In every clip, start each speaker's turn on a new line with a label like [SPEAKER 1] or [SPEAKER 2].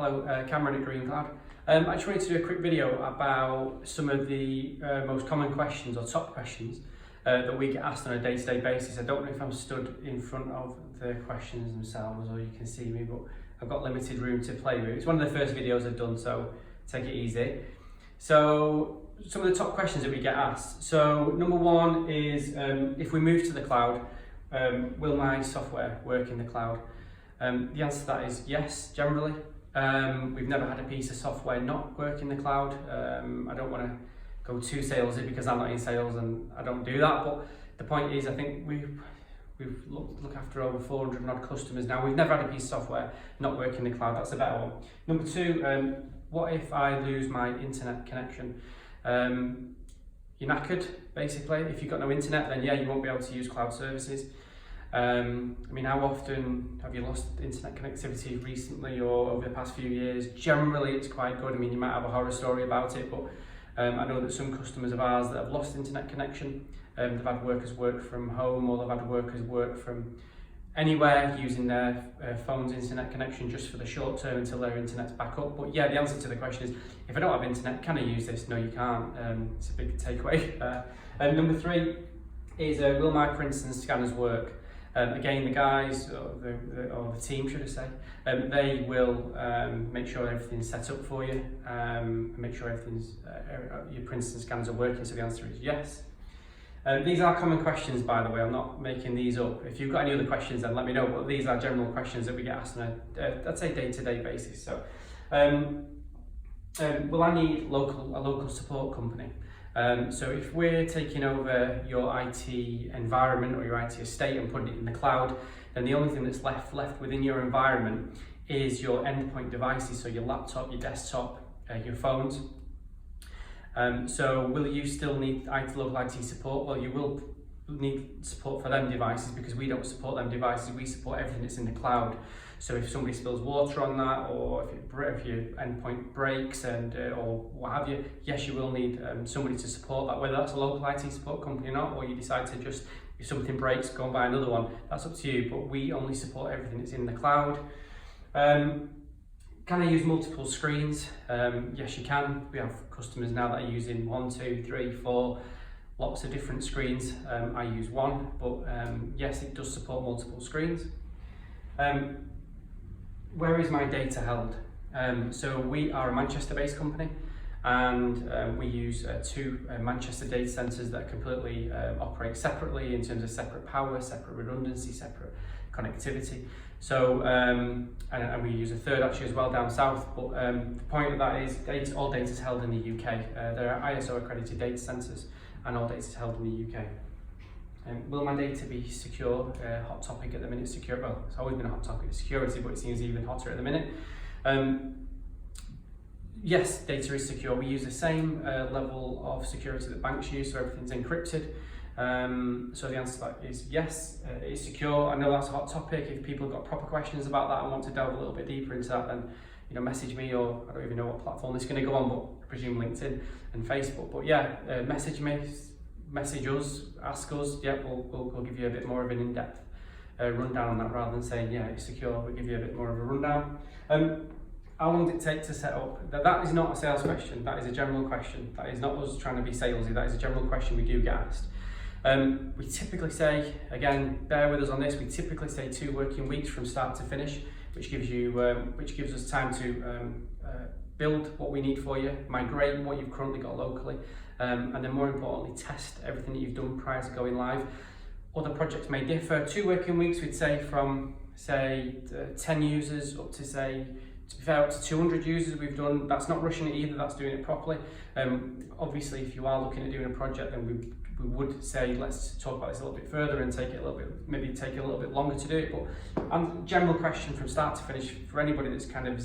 [SPEAKER 1] Hello, Cameron at Green Cloud. I just wanted to do a quick video about some of the most common questions or top questions that we get asked on a day-to-day basis. I don't know if I'm stood in front of the questions themselves or you can see me, but I've got limited room to play with. It's one of the first videos I've done, so take it easy. So some of the top questions that we get asked. So number one is, if we move to the cloud, will my software work in the cloud? The answer to that is yes, generally. We've never had a piece of software not work in the cloud. I don't want to go too salesy because I'm not in sales and I don't do that, but the point is I think we've looked after over 400 odd customers now. We've never had a piece of software not work in the cloud. That's a better one. Number two, what if I lose my internet connection? You're knackered, basically. If you've got no internet, then yeah, you won't be able to use cloud services. I mean, how often have you lost internet connectivity recently or over the past few years? Generally, it's quite good. I mean, you might have a horror story about it, but I know that some customers of ours that have lost internet connection, they've had workers work from home or they've had workers work from anywhere using their phone's internet connection just for the short term until their internet's back up. But yeah, the answer to the question is, if I don't have internet, can I use this? No, you can't. It's a big takeaway. Number three is, will my prints and scanners work? Again, the guys, or the team should I say, they will make sure everything's set up for you, make sure your prints and scanners are working, so the answer is yes. These are common questions, by the way, I'm not making these up. If you've got any other questions, then let me know, but these are general questions that we get asked on a, I'd say, day-to-day basis. So, will I need a local support company? So if we're taking over your IT environment or your IT estate and putting it in the cloud, then the only thing that's left within your environment is your endpoint devices, so your laptop, your desktop, your phones. So will you still need local IT support? Well, you will need support for them devices because we don't support them devices, we support everything that's in the cloud. So if somebody spills water on that, or if your endpoint breaks or what have you, yes, you will need somebody to support that, whether that's a local IT support company or not, or you decide to just, if something breaks, go and buy another one. That's up to you, but we only support everything that's in the cloud. Can I use multiple screens? Yes, you can. We have customers now that are using 1, 2, 3, 4, lots of different screens. I use one, but yes, it does support multiple screens. Where is my data held? So we are a Manchester-based company, and we use two Manchester data centres that completely operate separately in terms of separate power, separate redundancy, separate connectivity. So, and we use a third actually as well down south, but the point of that is all data is held in the UK. There are ISO accredited data centres and all data is held in the UK. Will my data be secure? Hot topic at the minute, secure. Well, it's always been a hot topic, security, but it seems even hotter at the minute. Yes, data is secure. We use the same level of security that banks use, so everything's encrypted. So the answer to that is yes, it is secure. I know that's a hot topic. If people have got proper questions about that and want to delve a little bit deeper into that, then message me, or I don't even know what platform it's going to go on, but I presume LinkedIn and Facebook. But yeah, message me. Message us, ask us, yeah, we'll give you a bit more of an in-depth rundown on that, rather than saying, yeah, it's secure, we'll give you a bit more of a rundown. How long did it take to set up? That is not a sales question, that is a general question. That is not us trying to be salesy, that is a general question we do get asked. We typically say, again, bear with us on this, we typically say 2 working weeks from start to finish, which gives us time to build what we need for you, migrate what you've currently got locally, and then more importantly, test everything that you've done prior to going live. Other projects may differ. 2 working weeks, we'd say from, 10 users up to, to be fair, up to 200 users we've done. That's not rushing it either, that's doing it properly. Obviously, if you are looking at doing a project, then we would say, let's talk about this a little bit further and take it a little bit, maybe take a little bit longer to do it. But general question from start to finish for anybody that's kind of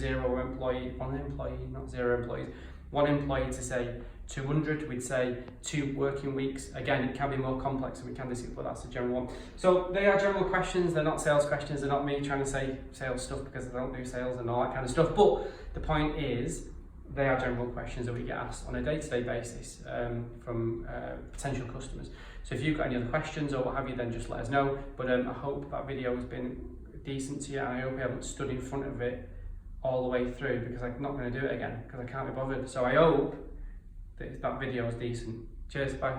[SPEAKER 1] one employee to say 200, we'd say 2 working weeks. Again, it can be more complex and we can discuss, but that's a general one. So they are general questions, they're not sales questions, they're not me trying to say sales stuff because I don't do sales and all that kind of stuff. But the point is, they are general questions that we get asked on a day-to-day basis from potential customers. So if you've got any other questions or what have you, then just let us know. But I hope that video has been decent to you, and I hope I haven't stood in front of it all the way through because I'm not going to do it again because I can't be bothered. So I hope that video is decent. Cheers, bye.